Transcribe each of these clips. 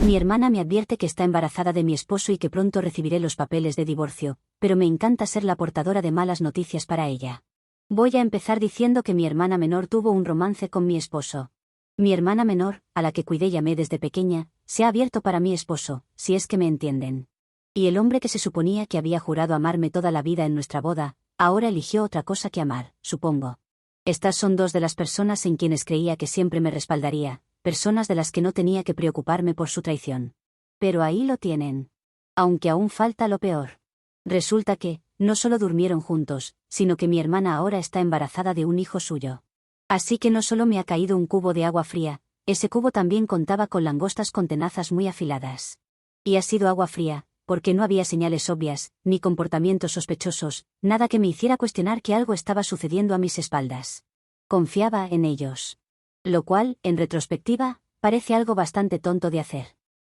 Mi hermana me advierte que está embarazada de mi esposo y que pronto recibiré los papeles de divorcio, pero me encanta ser la portadora de malas noticias para ella. Voy a empezar diciendo que mi hermana menor tuvo un romance con mi esposo. Mi hermana menor, a la que cuidé y amé desde pequeña, se ha abierto para mi esposo, si es que me entienden. Y el hombre que se suponía que había jurado amarme toda la vida en nuestra boda, ahora eligió otra cosa que amar, supongo. Estas son dos de las personas en quienes creía que siempre me respaldaría, personas de las que no tenía que preocuparme por su traición. Pero ahí lo tienen. Aunque aún falta lo peor. Resulta que, no solo durmieron juntos, sino que mi hermana ahora está embarazada de un hijo suyo. Así que no solo me ha caído un cubo de agua fría, ese cubo también contaba con langostas con tenazas muy afiladas. Y ha sido agua fría, porque no había señales obvias, ni comportamientos sospechosos, nada que me hiciera cuestionar que algo estaba sucediendo a mis espaldas. Confiaba en ellos. Lo cual, en retrospectiva, parece algo bastante tonto de hacer.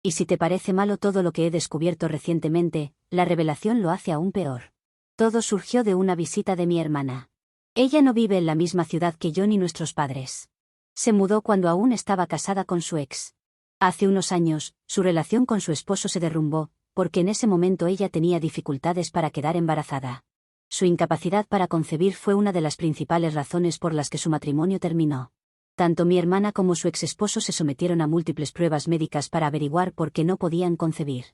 Y si te parece malo todo lo que he descubierto recientemente, la revelación lo hace aún peor. Todo surgió de una visita de mi hermana. Ella no vive en la misma ciudad que yo ni nuestros padres. Se mudó cuando aún estaba casada con su ex. Hace unos años, su relación con su esposo se derrumbó, porque en ese momento ella tenía dificultades para quedar embarazada. Su incapacidad para concebir fue una de las principales razones por las que su matrimonio terminó. Tanto mi hermana como su exesposo se sometieron a múltiples pruebas médicas para averiguar por qué no podían concebir.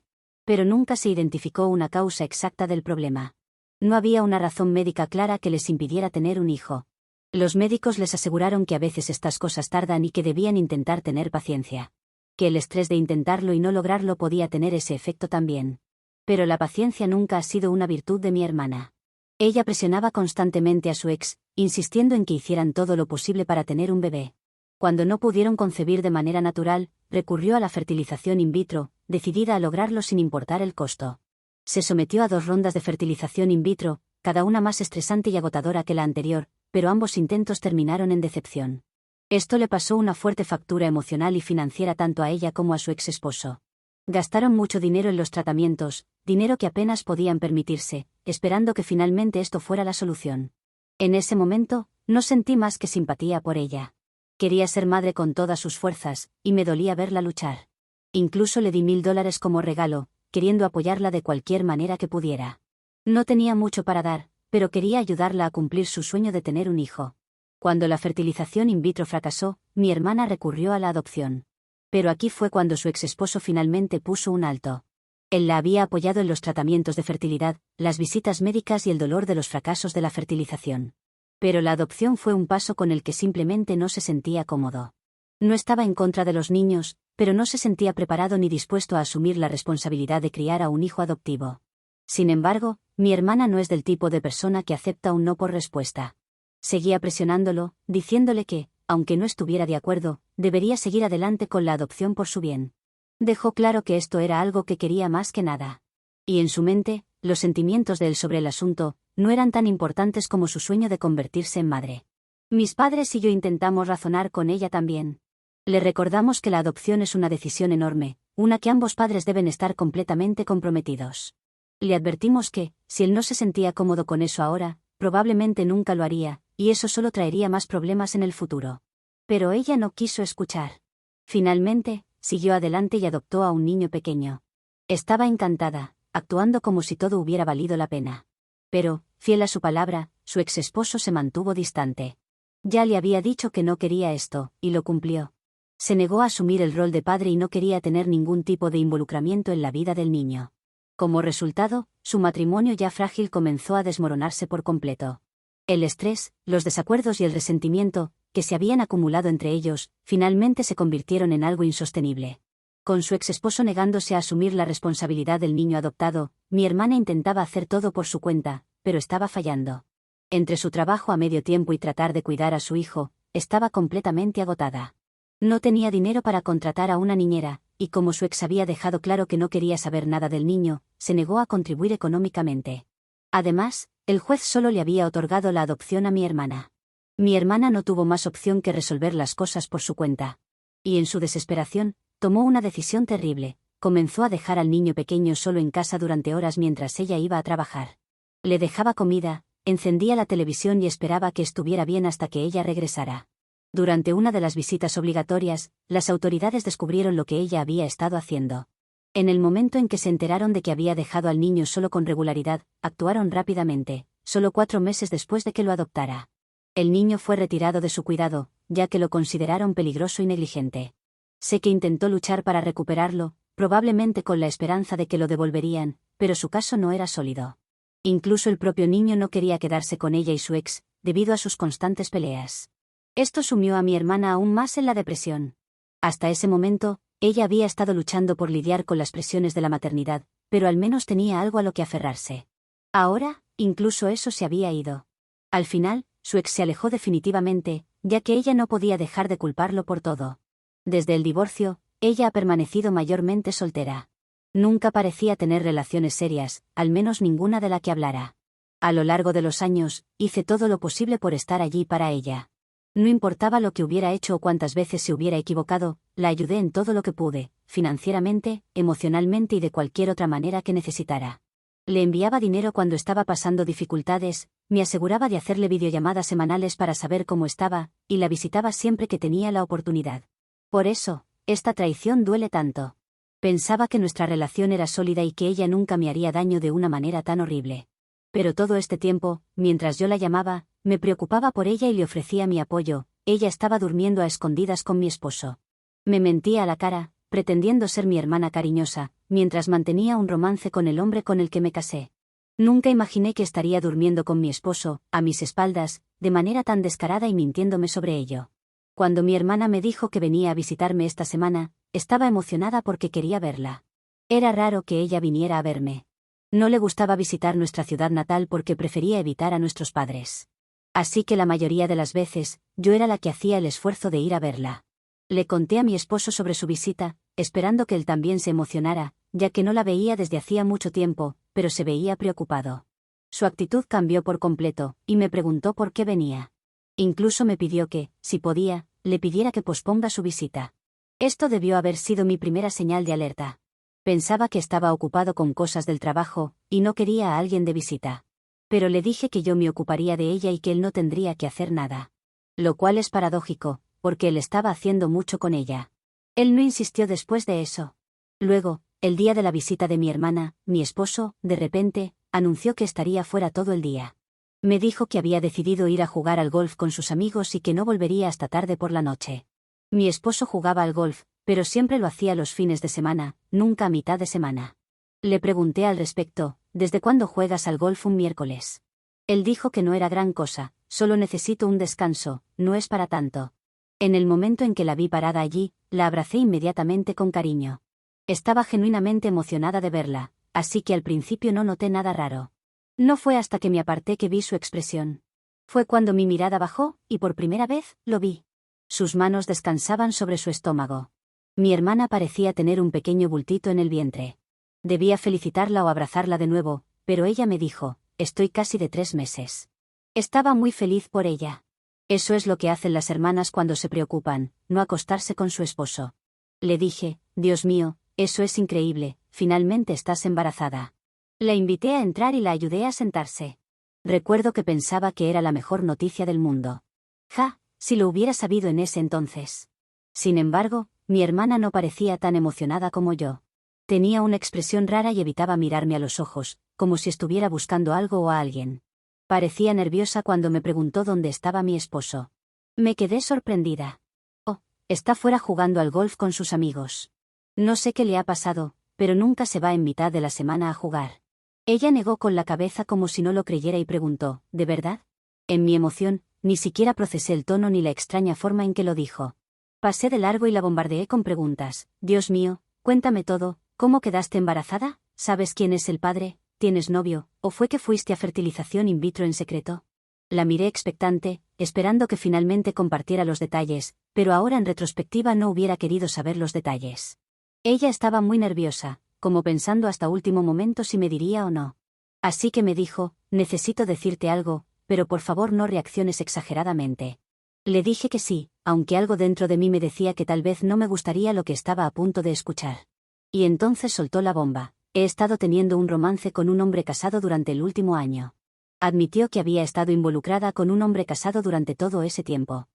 Pero nunca se identificó una causa exacta del problema. No había una razón médica clara que les impidiera tener un hijo. Los médicos les aseguraron que a veces estas cosas tardan y que debían intentar tener paciencia. Que el estrés de intentarlo y no lograrlo podía tener ese efecto también. Pero la paciencia nunca ha sido una virtud de mi hermana. Ella presionaba constantemente a su ex, insistiendo en que hicieran todo lo posible para tener un bebé. Cuando no pudieron concebir de manera natural, recurrió a la fertilización in vitro, decidida a lograrlo sin importar el costo. Se sometió a 2 rondas de fertilización in vitro, cada una más estresante y agotadora que la anterior, pero ambos intentos terminaron en decepción. Esto le pasó una fuerte factura emocional y financiera tanto a ella como a su ex esposo. Gastaron mucho dinero en los tratamientos, dinero que apenas podían permitirse, esperando que finalmente esto fuera la solución. En ese momento, no sentí más que simpatía por ella. Quería ser madre con todas sus fuerzas, y me dolía verla luchar. Incluso le di $1000 como regalo, queriendo apoyarla de cualquier manera que pudiera. No tenía mucho para dar, pero quería ayudarla a cumplir su sueño de tener un hijo. Cuando la fertilización in vitro fracasó, mi hermana recurrió a la adopción. Pero aquí fue cuando su exesposo finalmente puso un alto. Él la había apoyado en los tratamientos de fertilidad, las visitas médicas y el dolor de los fracasos de la fertilización. Pero la adopción fue un paso con el que simplemente no se sentía cómodo. No estaba en contra de los niños, pero no se sentía preparado ni dispuesto a asumir la responsabilidad de criar a un hijo adoptivo. Sin embargo, mi hermana no es del tipo de persona que acepta un no por respuesta. Seguía presionándolo, diciéndole que, aunque no estuviera de acuerdo, debería seguir adelante con la adopción por su bien. Dejó claro que esto era algo que quería más que nada. Y en su mente, los sentimientos de él sobre el asunto no eran tan importantes como su sueño de convertirse en madre. Mis padres y yo intentamos razonar con ella también. Le recordamos que la adopción es una decisión enorme, una que ambos padres deben estar completamente comprometidos. Le advertimos que, si él no se sentía cómodo con eso ahora, probablemente nunca lo haría, y eso solo traería más problemas en el futuro. Pero ella no quiso escuchar. Finalmente, siguió adelante y adoptó a un niño pequeño. Estaba encantada, actuando como si todo hubiera valido la pena. Pero, fiel a su palabra, su exesposo se mantuvo distante. Ya le había dicho que no quería esto, y lo cumplió. Se negó a asumir el rol de padre y no quería tener ningún tipo de involucramiento en la vida del niño. Como resultado, su matrimonio ya frágil comenzó a desmoronarse por completo. El estrés, los desacuerdos y el resentimiento, que se habían acumulado entre ellos, finalmente se convirtieron en algo insostenible. Con su exesposo negándose a asumir la responsabilidad del niño adoptado, mi hermana intentaba hacer todo por su cuenta, pero estaba fallando. Entre su trabajo a medio tiempo y tratar de cuidar a su hijo, estaba completamente agotada. No tenía dinero para contratar a una niñera, y como su ex había dejado claro que no quería saber nada del niño, se negó a contribuir económicamente. Además, el juez solo le había otorgado la adopción a mi hermana. Mi hermana no tuvo más opción que resolver las cosas por su cuenta. Y en su desesperación, tomó una decisión terrible: comenzó a dejar al niño pequeño solo en casa durante horas mientras ella iba a trabajar. Le dejaba comida, encendía la televisión y esperaba que estuviera bien hasta que ella regresara. Durante una de las visitas obligatorias, las autoridades descubrieron lo que ella había estado haciendo. En el momento en que se enteraron de que había dejado al niño solo con regularidad, actuaron rápidamente, solo 4 meses después de que lo adoptara. El niño fue retirado de su cuidado, ya que lo consideraron peligroso y negligente. Sé que intentó luchar para recuperarlo, probablemente con la esperanza de que lo devolverían, pero su caso no era sólido. Incluso el propio niño no quería quedarse con ella y su ex, debido a sus constantes peleas. Esto sumió a mi hermana aún más en la depresión. Hasta ese momento, ella había estado luchando por lidiar con las presiones de la maternidad, pero al menos tenía algo a lo que aferrarse. Ahora, incluso eso se había ido. Al final, su ex se alejó definitivamente, ya que ella no podía dejar de culparlo por todo. Desde el divorcio, ella ha permanecido mayormente soltera. Nunca parecía tener relaciones serias, al menos ninguna de la que hablara. A lo largo de los años, hice todo lo posible por estar allí para ella. No importaba lo que hubiera hecho o cuántas veces se hubiera equivocado, la ayudé en todo lo que pude, financieramente, emocionalmente y de cualquier otra manera que necesitara. Le enviaba dinero cuando estaba pasando dificultades, me aseguraba de hacerle videollamadas semanales para saber cómo estaba, y la visitaba siempre que tenía la oportunidad. Por eso, esta traición duele tanto. Pensaba que nuestra relación era sólida y que ella nunca me haría daño de una manera tan horrible. Pero todo este tiempo, mientras yo la llamaba, me preocupaba por ella y le ofrecía mi apoyo, ella estaba durmiendo a escondidas con mi esposo. Me mentía a la cara, pretendiendo ser mi hermana cariñosa, mientras mantenía un romance con el hombre con el que me casé. Nunca imaginé que estaría durmiendo con mi esposo, a mis espaldas, de manera tan descarada y mintiéndome sobre ello. Cuando mi hermana me dijo que venía a visitarme esta semana, estaba emocionada porque quería verla. Era raro que ella viniera a verme. No le gustaba visitar nuestra ciudad natal porque prefería evitar a nuestros padres. Así que la mayoría de las veces, yo era la que hacía el esfuerzo de ir a verla. Le conté a mi esposo sobre su visita, esperando que él también se emocionara, ya que no la veía desde hacía mucho tiempo, pero se veía preocupado. Su actitud cambió por completo, y me preguntó por qué venía. Incluso me pidió que, si podía, le pidiera que posponga su visita. Esto debió haber sido mi primera señal de alerta. Pensaba que estaba ocupado con cosas del trabajo, y no quería a alguien de visita. Pero le dije que yo me ocuparía de ella y que él no tendría que hacer nada. Lo cual es paradójico, porque él estaba haciendo mucho con ella. Él no insistió después de eso. Luego, el día de la visita de mi hermana, mi esposo, de repente, anunció que estaría fuera todo el día. Me dijo que había decidido ir a jugar al golf con sus amigos y que no volvería hasta tarde por la noche. Mi esposo jugaba al golf, pero siempre lo hacía los fines de semana, nunca a mitad de semana. Le pregunté al respecto, ¿desde cuándo juegas al golf un miércoles? Él dijo que no era gran cosa, solo necesito un descanso, no es para tanto. En el momento en que la vi parada allí, la abracé inmediatamente con cariño. Estaba genuinamente emocionada de verla, así que al principio no noté nada raro. No fue hasta que me aparté que vi su expresión. Fue cuando mi mirada bajó, y por primera vez, lo vi. Sus manos descansaban sobre su estómago. Mi hermana parecía tener un pequeño bultito en el vientre. Debía felicitarla o abrazarla de nuevo, pero ella me dijo, estoy casi de 3 meses. Estaba muy feliz por ella. Eso es lo que hacen las hermanas cuando se preocupan, no acostarse con su esposo. Le dije, Dios mío, eso es increíble, finalmente estás embarazada. La invité a entrar y la ayudé a sentarse. Recuerdo que pensaba que era la mejor noticia del mundo. Ja, si lo hubiera sabido en ese entonces. Sin embargo, mi hermana no parecía tan emocionada como yo. Tenía una expresión rara y evitaba mirarme a los ojos, como si estuviera buscando algo o a alguien. Parecía nerviosa cuando me preguntó dónde estaba mi esposo. Me quedé sorprendida. Oh, está fuera jugando al golf con sus amigos. No sé qué le ha pasado, pero nunca se va en mitad de la semana a jugar. Ella negó con la cabeza como si no lo creyera y preguntó, ¿de verdad? En mi emoción, ni siquiera procesé el tono ni la extraña forma en que lo dijo. Pasé de largo y la bombardeé con preguntas. Dios mío, cuéntame todo, ¿cómo quedaste embarazada? ¿Sabes quién es el padre? ¿Tienes novio? ¿O fue que fuiste a fertilización in vitro en secreto? La miré expectante, esperando que finalmente compartiera los detalles, pero ahora en retrospectiva no hubiera querido saber los detalles. Ella estaba muy nerviosa, como pensando hasta último momento si me diría o no. Así que me dijo, necesito decirte algo, pero por favor no reacciones exageradamente. Le dije que sí, aunque algo dentro de mí me decía que tal vez no me gustaría lo que estaba a punto de escuchar. Y entonces soltó la bomba. He estado teniendo un romance con un hombre casado durante el último año. Admitió que había estado involucrada con un hombre casado durante todo ese tiempo.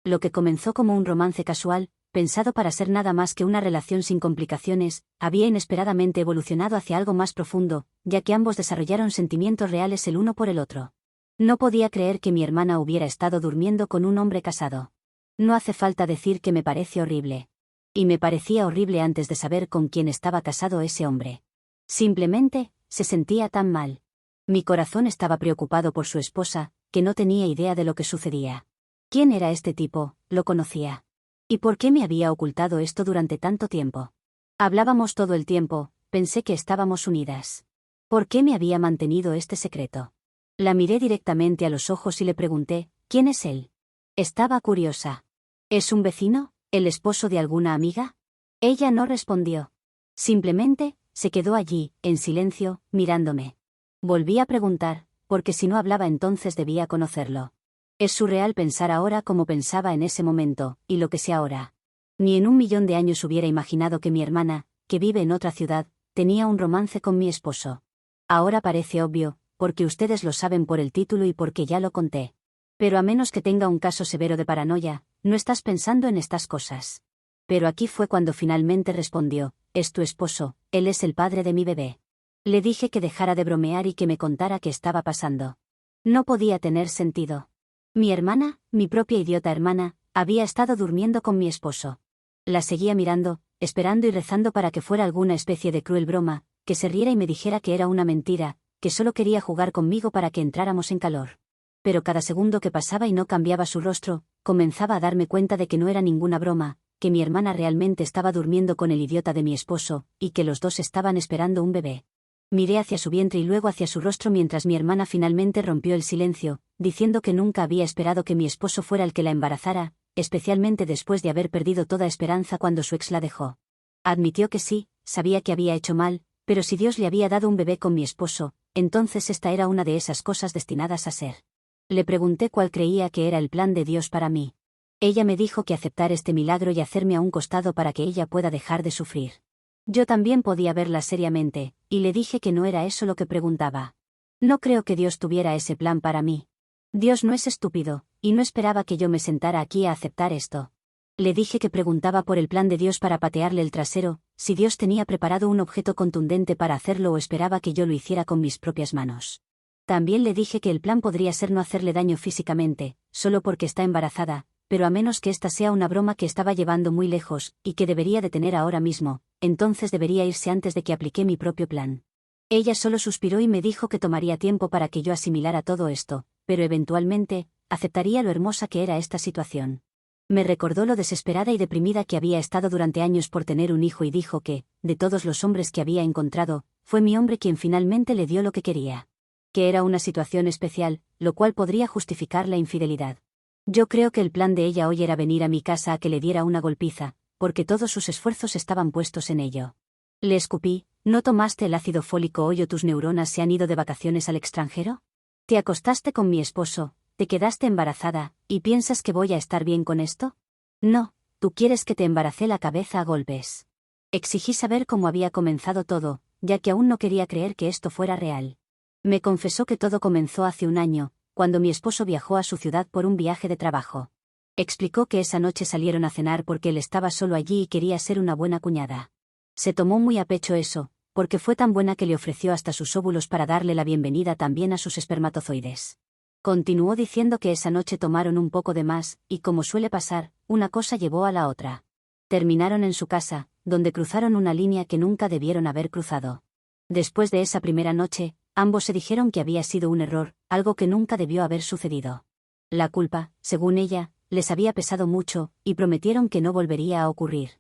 Lo que comenzó como un romance casual, pensado para ser nada más que una relación sin complicaciones, había inesperadamente evolucionado hacia algo más profundo, ya que ambos desarrollaron sentimientos reales el uno por el otro. No podía creer que mi hermana hubiera estado durmiendo con un hombre casado. No hace falta decir que me parece horrible. Y me parecía horrible antes de saber con quién estaba casado ese hombre. Simplemente, se sentía tan mal. Mi corazón estaba preocupado por su esposa, que no tenía idea de lo que sucedía. ¿Quién era este tipo? ¿Lo conocía? ¿Y por qué me había ocultado esto durante tanto tiempo? Hablábamos todo el tiempo, pensé que estábamos unidas. ¿Por qué me había mantenido este secreto? La miré directamente a los ojos y le pregunté, ¿quién es él? Estaba curiosa. ¿Es un vecino? ¿El esposo de alguna amiga? Ella no respondió. Simplemente, se quedó allí, en silencio, mirándome. Volví a preguntar, porque si no hablaba entonces debía conocerlo. Es surreal pensar ahora como pensaba en ese momento, y lo que sé ahora. Ni en 1.000.000 de años hubiera imaginado que mi hermana, que vive en otra ciudad, tenía un romance con mi esposo. Ahora parece obvio, porque ustedes lo saben por el título y porque ya lo conté. Pero a menos que tenga un caso severo de paranoia, no estás pensando en estas cosas. Pero aquí fue cuando finalmente respondió, es tu esposo, él es el padre de mi bebé. Le dije que dejara de bromear y que me contara qué estaba pasando. No podía tener sentido. Mi hermana, mi propia idiota hermana, había estado durmiendo con mi esposo. La seguía mirando, esperando y rezando para que fuera alguna especie de cruel broma, que se riera y me dijera que era una mentira, que solo quería jugar conmigo para que entráramos en calor. Pero cada segundo que pasaba y no cambiaba su rostro, comenzaba a darme cuenta de que no era ninguna broma, que mi hermana realmente estaba durmiendo con el idiota de mi esposo, y que los dos estaban esperando un bebé. Miré hacia su vientre y luego hacia su rostro mientras mi hermana finalmente rompió el silencio, diciendo que nunca había esperado que mi esposo fuera el que la embarazara, especialmente después de haber perdido toda esperanza cuando su ex la dejó. Admitió que sí, sabía que había hecho mal, pero si Dios le había dado un bebé con mi esposo, entonces esta era una de esas cosas destinadas a ser. Le pregunté cuál creía que era el plan de Dios para mí. Ella me dijo que aceptar este milagro y hacerme a un costado para que ella pueda dejar de sufrir. Yo también podía verla seriamente, y le dije que no era eso lo que preguntaba. No creo que Dios tuviera ese plan para mí. Dios no es estúpido, y no esperaba que yo me sentara aquí a aceptar esto. Le dije que preguntaba por el plan de Dios para patearle el trasero, si Dios tenía preparado un objeto contundente para hacerlo o esperaba que yo lo hiciera con mis propias manos. También le dije que el plan podría ser no hacerle daño físicamente, solo porque está embarazada, pero a menos que esta sea una broma que estaba llevando muy lejos, y que debería detener ahora mismo, entonces debería irse antes de que aplique mi propio plan. Ella solo suspiró y me dijo que tomaría tiempo para que yo asimilara todo esto, pero eventualmente, aceptaría lo hermosa que era esta situación. Me recordó lo desesperada y deprimida que había estado durante años por tener un hijo y dijo que, de todos los hombres que había encontrado, fue mi hombre quien finalmente le dio lo que quería. Que era una situación especial, lo cual podría justificar la infidelidad. Yo creo que el plan de ella hoy era venir a mi casa a que le diera una golpiza, porque todos sus esfuerzos estaban puestos en ello. Le escupí, ¿no tomaste el ácido fólico hoy o tus neuronas se han ido de vacaciones al extranjero? ¿Te acostaste con mi esposo, te quedaste embarazada, y piensas que voy a estar bien con esto? No, tú quieres que te embaracé la cabeza a golpes. Exigí saber cómo había comenzado todo, ya que aún no quería creer que esto fuera real. Me confesó que todo comenzó hace un año, cuando mi esposo viajó a su ciudad por un viaje de trabajo. Explicó que esa noche salieron a cenar porque él estaba solo allí y quería ser una buena cuñada. Se tomó muy a pecho eso, porque fue tan buena que le ofreció hasta sus óvulos para darle la bienvenida también a sus espermatozoides. Continuó diciendo que esa noche tomaron un poco de más, y como suele pasar, una cosa llevó a la otra. Terminaron en su casa, donde cruzaron una línea que nunca debieron haber cruzado. Después de esa primera noche, ambos se dijeron que había sido un error, algo que nunca debió haber sucedido. La culpa, según ella, les había pesado mucho, y prometieron que no volvería a ocurrir.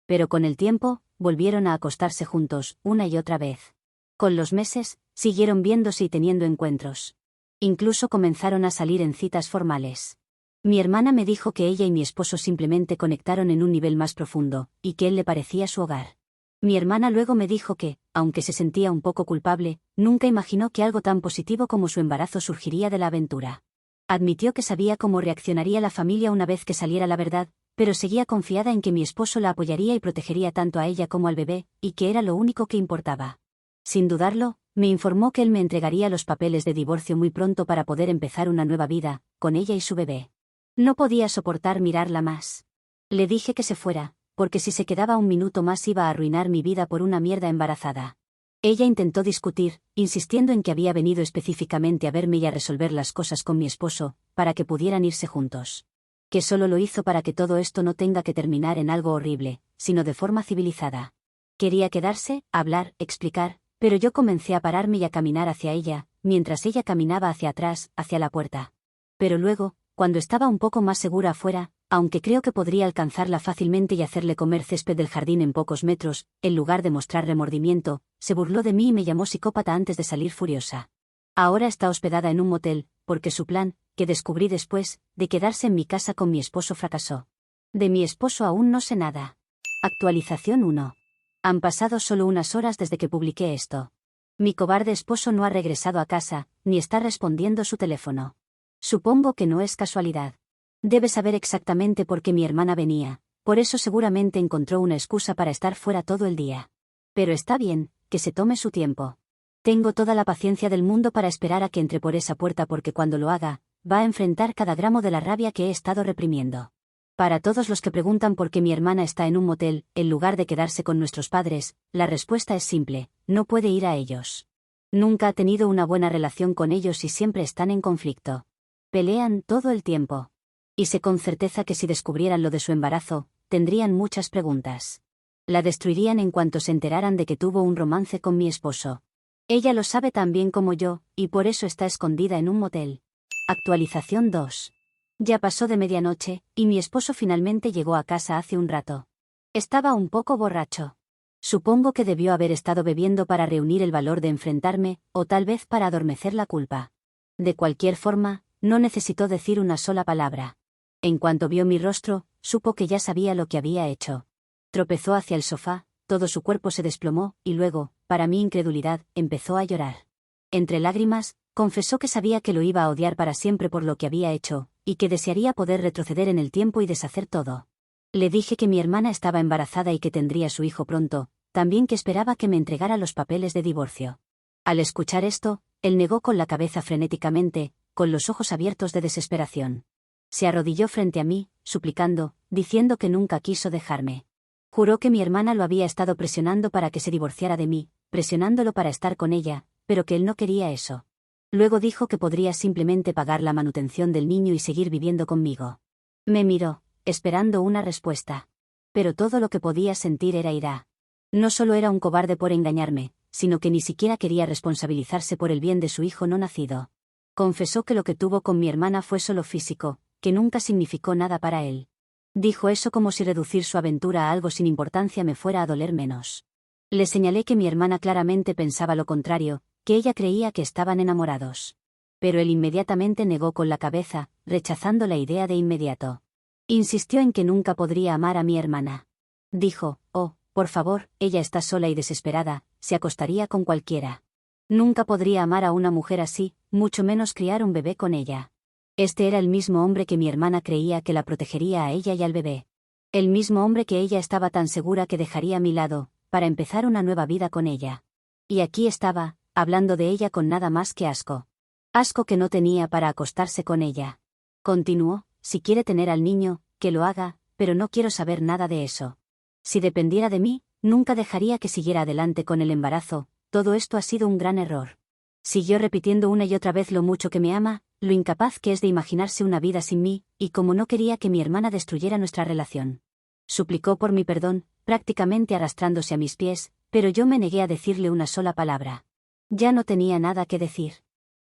Pero con el tiempo, volvieron a acostarse juntos, una y otra vez. Con los meses, siguieron viéndose y teniendo encuentros. Incluso comenzaron a salir en citas formales. Mi hermana me dijo que ella y mi esposo simplemente conectaron en un nivel más profundo, y que él le parecía su hogar. Mi hermana luego me dijo que, aunque se sentía un poco culpable, nunca imaginó que algo tan positivo como su embarazo surgiría de la aventura. Admitió que sabía cómo reaccionaría la familia una vez que saliera la verdad, pero seguía confiada en que mi esposo la apoyaría y protegería tanto a ella como al bebé, y que era lo único que importaba. Sin dudarlo, me informó que él me entregaría los papeles de divorcio muy pronto para poder empezar una nueva vida, con ella y su bebé. No podía soportar mirarla más. Le dije que se fuera, porque si se quedaba un minuto más iba a arruinar mi vida por una mierda embarazada. Ella intentó discutir, insistiendo en que había venido específicamente a verme y a resolver las cosas con mi esposo, para que pudieran irse juntos. Que solo lo hizo para que todo esto no tenga que terminar en algo horrible, sino de forma civilizada. Quería quedarse, hablar, explicar, pero yo comencé a pararme y a caminar hacia ella, mientras ella caminaba hacia atrás, hacia la puerta. Pero luego, cuando estaba un poco más segura afuera, aunque creo que podría alcanzarla fácilmente y hacerle comer césped del jardín en pocos metros, en lugar de mostrar remordimiento, se burló de mí y me llamó psicópata antes de salir furiosa. Ahora está hospedada en un motel, porque su plan, que descubrí después, de quedarse en mi casa con mi esposo fracasó. De mi esposo aún no sé nada. Actualización 1. Han pasado solo unas horas desde que publiqué esto. Mi cobarde esposo no ha regresado a casa, ni está respondiendo su teléfono. Supongo que no es casualidad. Debe saber exactamente por qué mi hermana venía, por eso seguramente encontró una excusa para estar fuera todo el día. Pero está bien, que se tome su tiempo. Tengo toda la paciencia del mundo para esperar a que entre por esa puerta porque cuando lo haga, va a enfrentar cada gramo de la rabia que he estado reprimiendo. Para todos los que preguntan por qué mi hermana está en un motel, en lugar de quedarse con nuestros padres, la respuesta es simple: no puede ir a ellos. Nunca ha tenido una buena relación con ellos y siempre están en conflicto. Pelean todo el tiempo. Y sé con certeza que si descubrieran lo de su embarazo, tendrían muchas preguntas. La destruirían en cuanto se enteraran de que tuvo un romance con mi esposo. Ella lo sabe tan bien como yo, y por eso está escondida en un motel. Actualización 2. Ya pasó de medianoche, y mi esposo finalmente llegó a casa hace un rato. Estaba un poco borracho. Supongo que debió haber estado bebiendo para reunir el valor de enfrentarme, o tal vez para adormecer la culpa. De cualquier forma, no necesitó decir una sola palabra. En cuanto vio mi rostro, supo que ya sabía lo que había hecho. Tropezó hacia el sofá, todo su cuerpo se desplomó, y luego, para mi incredulidad, empezó a llorar. Entre lágrimas, confesó que sabía que lo iba a odiar para siempre por lo que había hecho, y que desearía poder retroceder en el tiempo y deshacer todo. Le dije que mi hermana estaba embarazada y que tendría su hijo pronto, también que esperaba que me entregara los papeles de divorcio. Al escuchar esto, él negó con la cabeza frenéticamente, con los ojos abiertos de desesperación. Se arrodilló frente a mí, suplicando, diciendo que nunca quiso dejarme. Juró que mi hermana lo había estado presionando para que se divorciara de mí, presionándolo para estar con ella, pero que él no quería eso. Luego dijo que podría simplemente pagar la manutención del niño y seguir viviendo conmigo. Me miró, esperando una respuesta. Pero todo lo que podía sentir era ira. No solo era un cobarde por engañarme, sino que ni siquiera quería responsabilizarse por el bien de su hijo no nacido. Confesó que lo que tuvo con mi hermana fue solo físico, que nunca significó nada para él. Dijo eso como si reducir su aventura a algo sin importancia me fuera a doler menos. Le señalé que mi hermana claramente pensaba lo contrario, que ella creía que estaban enamorados. Pero él inmediatamente negó con la cabeza, rechazando la idea de inmediato. Insistió en que nunca podría amar a mi hermana. Dijo: oh, por favor, ella está sola y desesperada, se acostaría con cualquiera. Nunca podría amar a una mujer así, mucho menos criar un bebé con ella. Este era el mismo hombre que mi hermana creía que la protegería a ella y al bebé. El mismo hombre que ella estaba tan segura que dejaría a mi lado, para empezar una nueva vida con ella. Y aquí estaba, hablando de ella con nada más que asco. Asco que no tenía para acostarse con ella. Continuó: si quiere tener al niño, que lo haga, pero no quiero saber nada de eso. Si dependiera de mí, nunca dejaría que siguiera adelante con el embarazo, todo esto ha sido un gran error. Siguió repitiendo una y otra vez lo mucho que me ama, lo incapaz que es de imaginarse una vida sin mí, y cómo no quería que mi hermana destruyera nuestra relación. Suplicó por mi perdón, prácticamente arrastrándose a mis pies, pero yo me negué a decirle una sola palabra. Ya no tenía nada que decir.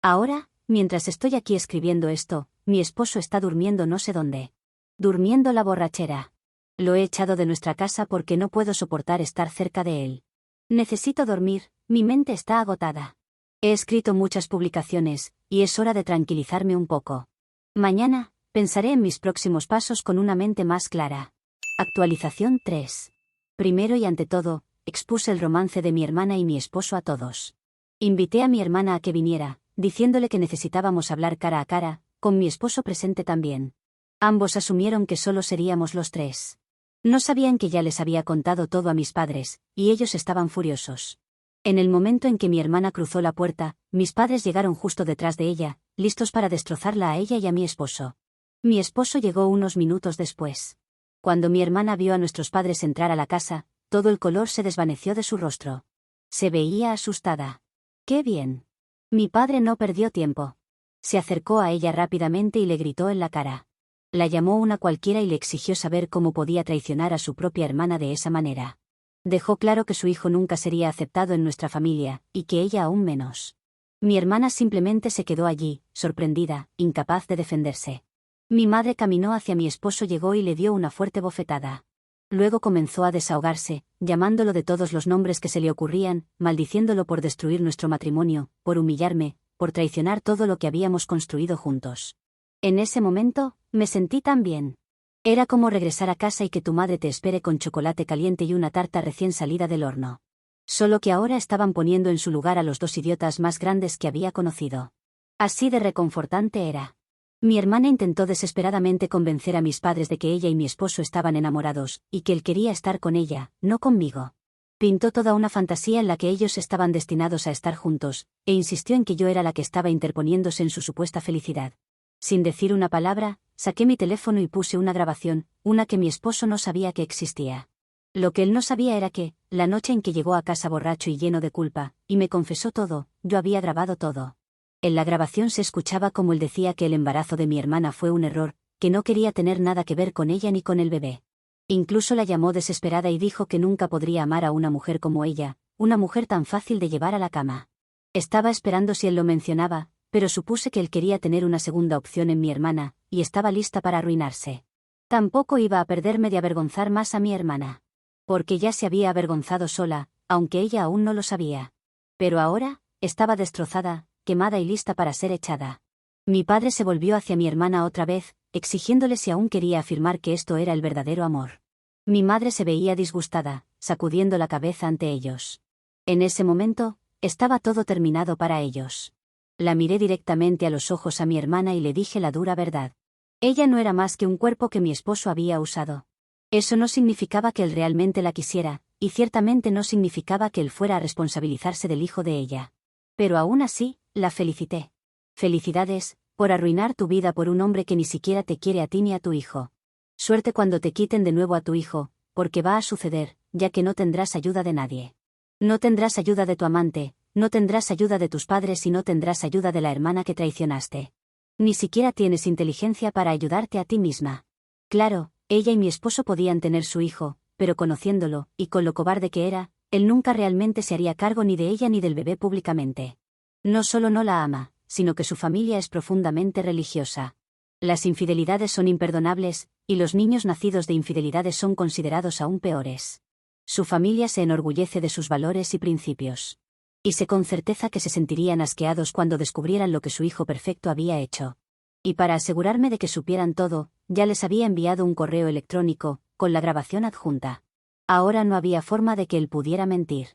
Ahora, mientras estoy aquí escribiendo esto, mi esposo está durmiendo no sé dónde. Durmiendo la borrachera. Lo he echado de nuestra casa porque no puedo soportar estar cerca de él. Necesito dormir, mi mente está agotada. He escrito muchas publicaciones, y es hora de tranquilizarme un poco. Mañana, pensaré en mis próximos pasos con una mente más clara. Actualización 3. Primero y ante todo, expuse el romance de mi hermana y mi esposo a todos. Invité a mi hermana a que viniera, diciéndole que necesitábamos hablar cara a cara, con mi esposo presente también. Ambos asumieron que solo seríamos los tres. No sabían que ya les había contado todo a mis padres, y ellos estaban furiosos. En el momento en que mi hermana cruzó la puerta, mis padres llegaron justo detrás de ella, listos para destrozarla a ella y a mi esposo. Mi esposo llegó unos minutos después. Cuando mi hermana vio a nuestros padres entrar a la casa, todo el color se desvaneció de su rostro. Se veía asustada. ¡Qué bien! Mi padre no perdió tiempo. Se acercó a ella rápidamente y le gritó en la cara. La llamó una cualquiera y le exigió saber cómo podía traicionar a su propia hermana de esa manera. Dejó claro que su hijo nunca sería aceptado en nuestra familia, y que ella aún menos. Mi hermana simplemente se quedó allí, sorprendida, incapaz de defenderse. Mi madre caminó hacia mi esposo, llegó y le dio una fuerte bofetada. Luego comenzó a desahogarse, llamándolo de todos los nombres que se le ocurrían, maldiciéndolo por destruir nuestro matrimonio, por humillarme, por traicionar todo lo que habíamos construido juntos. En ese momento, me sentí tan bien. Era como regresar a casa y que tu madre te espere con chocolate caliente y una tarta recién salida del horno. Solo que ahora estaban poniendo en su lugar a los dos idiotas más grandes que había conocido. Así de reconfortante era. Mi hermana intentó desesperadamente convencer a mis padres de que ella y mi esposo estaban enamorados, y que él quería estar con ella, no conmigo. Pintó toda una fantasía en la que ellos estaban destinados a estar juntos, e insistió en que yo era la que estaba interponiéndose en su supuesta felicidad. Sin decir una palabra, saqué mi teléfono y puse una grabación, una que mi esposo no sabía que existía. Lo que él no sabía era que, la noche en que llegó a casa borracho y lleno de culpa, y me confesó todo, yo había grabado todo. En la grabación se escuchaba como él decía que el embarazo de mi hermana fue un error, que no quería tener nada que ver con ella ni con el bebé. Incluso la llamó desesperada y dijo que nunca podría amar a una mujer como ella, una mujer tan fácil de llevar a la cama. Estaba esperando si él lo mencionaba, pero supuse que él quería tener una segunda opción en mi hermana, y estaba lista para arruinarse. Tampoco iba a perderme de avergonzar más a mi hermana. Porque ya se había avergonzado sola, aunque ella aún no lo sabía. Pero ahora, estaba destrozada, quemada y lista para ser echada. Mi padre se volvió hacia mi hermana otra vez, exigiéndole si aún quería afirmar que esto era el verdadero amor. Mi madre se veía disgustada, sacudiendo la cabeza ante ellos. En ese momento, estaba todo terminado para ellos. La miré directamente a los ojos a mi hermana y le dije la dura verdad. Ella no era más que un cuerpo que mi esposo había usado. Eso no significaba que él realmente la quisiera, y ciertamente no significaba que él fuera a responsabilizarse del hijo de ella. Pero aún así, la felicité. Felicidades, por arruinar tu vida por un hombre que ni siquiera te quiere a ti ni a tu hijo. Suerte cuando te quiten de nuevo a tu hijo, porque va a suceder, ya que no tendrás ayuda de nadie. No tendrás ayuda de tu amante, no tendrás ayuda de tus padres y no tendrás ayuda de la hermana que traicionaste. Ni siquiera tienes inteligencia para ayudarte a ti misma. Claro, ella y mi esposo podían tener su hijo, pero conociéndolo, y con lo cobarde que era, él nunca realmente se haría cargo ni de ella ni del bebé públicamente. No solo no la ama, sino que su familia es profundamente religiosa. Las infidelidades son imperdonables, y los niños nacidos de infidelidades son considerados aún peores. Su familia se enorgullece de sus valores y principios. Y sé con certeza que se sentirían asqueados cuando descubrieran lo que su hijo perfecto había hecho. Y para asegurarme de que supieran todo, ya les había enviado un correo electrónico, con la grabación adjunta. Ahora no había forma de que él pudiera mentir.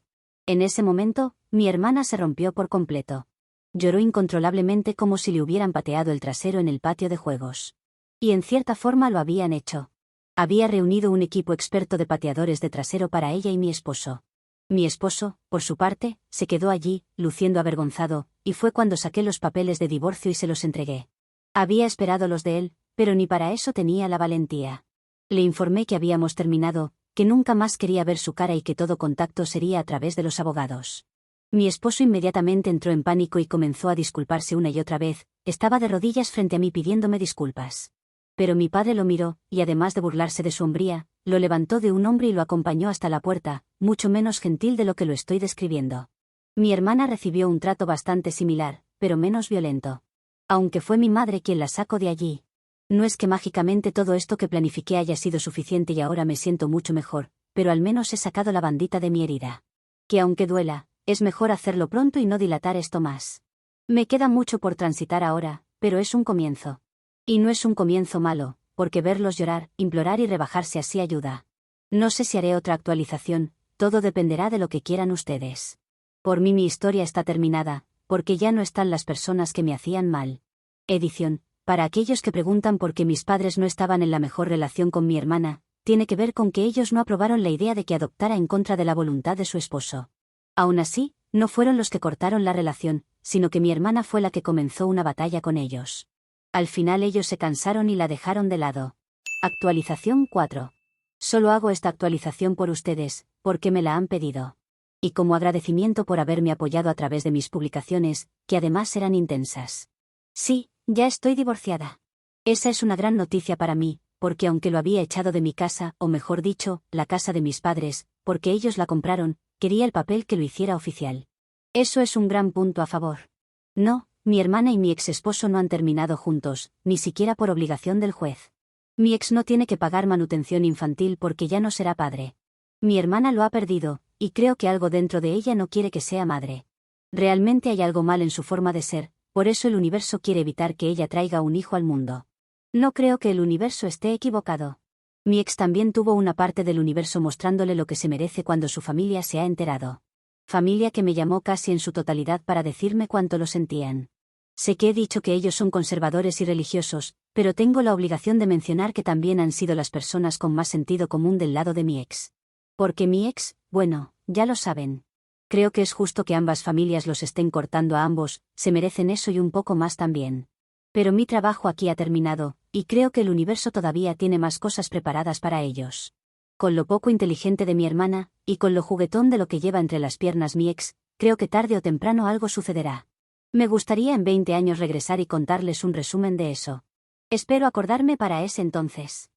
En ese momento, mi hermana se rompió por completo. Lloró incontrolablemente como si le hubieran pateado el trasero en el patio de juegos. Y en cierta forma lo habían hecho. Había reunido un equipo experto de pateadores de trasero para ella y mi esposo. Mi esposo, por su parte, se quedó allí, luciendo avergonzado, y fue cuando saqué los papeles de divorcio y se los entregué. Había esperado los de él, pero ni para eso tenía la valentía. Le informé que habíamos terminado, que nunca más quería ver su cara y que todo contacto sería a través de los abogados. Mi esposo inmediatamente entró en pánico y comenzó a disculparse una y otra vez, estaba de rodillas frente a mí pidiéndome disculpas. Pero mi padre lo miró, y además de burlarse de su hombría, lo levantó de un hombro y lo acompañó hasta la puerta, mucho menos gentil de lo que lo estoy describiendo. Mi hermana recibió un trato bastante similar, pero menos violento. Aunque fue mi madre quien la sacó de allí. No es que mágicamente todo esto que planifiqué haya sido suficiente y ahora me siento mucho mejor, pero al menos he sacado la bandita de mi herida. Que aunque duela, es mejor hacerlo pronto y no dilatar esto más. Me queda mucho por transitar ahora, pero es un comienzo. Y no es un comienzo malo, porque verlos llorar, implorar y rebajarse así ayuda. No sé si haré otra actualización, todo dependerá de lo que quieran ustedes. Por mí mi historia está terminada, porque ya no están las personas que me hacían mal. Edición. Para aquellos que preguntan por qué mis padres no estaban en la mejor relación con mi hermana, tiene que ver con que ellos no aprobaron la idea de que adoptara en contra de la voluntad de su esposo. Aún así, no fueron los que cortaron la relación, sino que mi hermana fue la que comenzó una batalla con ellos. Al final ellos se cansaron y la dejaron de lado. Actualización 4. Solo hago esta actualización por ustedes, porque me la han pedido. Y como agradecimiento por haberme apoyado a través de mis publicaciones, que además eran intensas. Sí, ya estoy divorciada. Esa es una gran noticia para mí, porque aunque lo había echado de mi casa, o mejor dicho, la casa de mis padres, porque ellos la compraron, quería el papel que lo hiciera oficial. Eso es un gran punto a favor. No, mi hermana y mi ex esposo no han terminado juntos, ni siquiera por obligación del juez. Mi ex no tiene que pagar manutención infantil porque ya no será padre. Mi hermana lo ha perdido, y creo que algo dentro de ella no quiere que sea madre. Realmente hay algo mal en su forma de ser, por eso el universo quiere evitar que ella traiga un hijo al mundo. No creo que el universo esté equivocado. Mi ex también tuvo una parte del universo mostrándole lo que se merece cuando su familia se ha enterado. Familia que me llamó casi en su totalidad para decirme cuánto lo sentían. Sé que he dicho que ellos son conservadores y religiosos, pero tengo la obligación de mencionar que también han sido las personas con más sentido común del lado de mi ex. Porque mi ex, bueno, ya lo saben. Creo que es justo que ambas familias los estén cortando a ambos, se merecen eso y un poco más también. Pero mi trabajo aquí ha terminado, y creo que el universo todavía tiene más cosas preparadas para ellos. Con lo poco inteligente de mi hermana, y con lo juguetón de lo que lleva entre las piernas mi ex, creo que tarde o temprano algo sucederá. Me gustaría en 20 años regresar y contarles un resumen de eso. Espero acordarme para ese entonces.